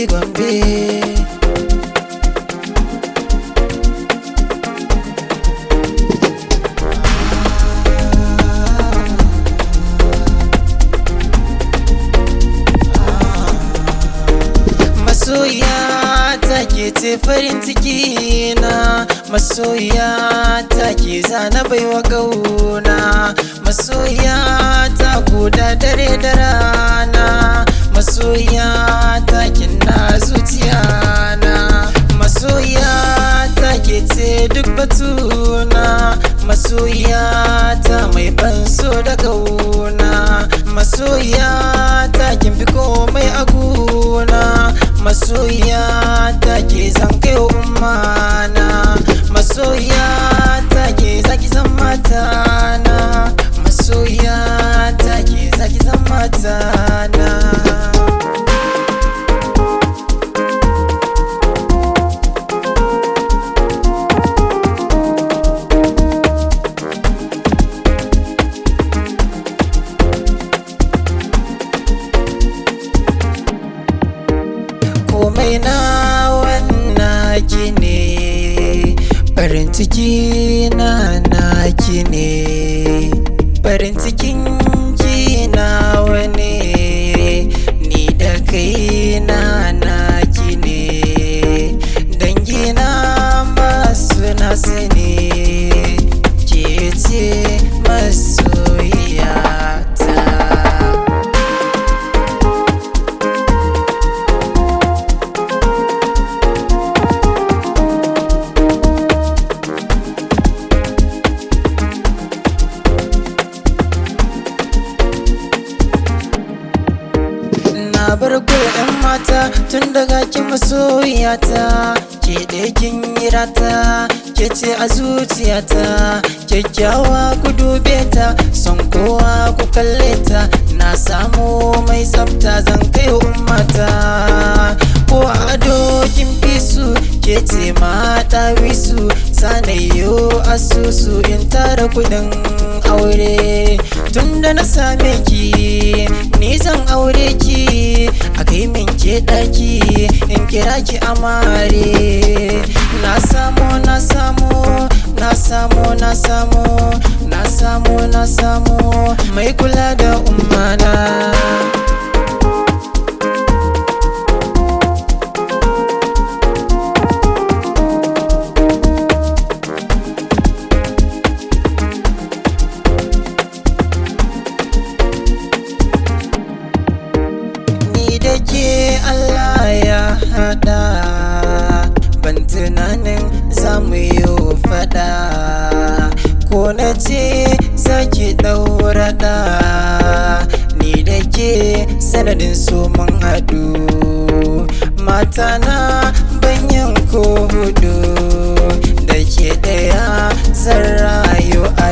Gombe. Masoyiya ta ke ce farin ciki na, masoyiya ta ke zana baiwa gauna, masoyiya ta koda dare da rana, masoyiya ta kina zuciya na, masoyiya ta ke ce duk batuna, masoyiya ta mai ban so da gauna, masoyiya ta kin fi komai a gona, masoyiya ta ke zan kai ummana, masoyiya ta ke zaki zan matana, masoyiya ta ke zaki zan matana. Komai na wannan ki ne, farin ciki na naki ne, farin cikin ki nawa ne, ni da kai na naki ne, dangina masu nasu ne, ke ce masoyiyata. Na bar kula 'yan mata tun daga ki masoyiyata, ke ɗaya kin yi rata, ke ce a zuciyata, kyakkyawa ku dube ta, son kowa ku kalle ta, na samu mai tsafta zan kai ummata, ko ado kin fi su, ke ce mata wisu, sanayo asusu in tara kudin aure, tunda na same ki ni zan aure ki, a kai min ke daki in kira ki amare, na samu na samu na samu na samu na samu na samu mai kula da ummana. Da ke Allah ya haɗa, ban tunanin za mu yi faɗa, ko na ce sake ɗauraɗa, ni da ke sanadin so mun haɗu, mata na banyan ko hudu, da ke ɗaya zan rayu a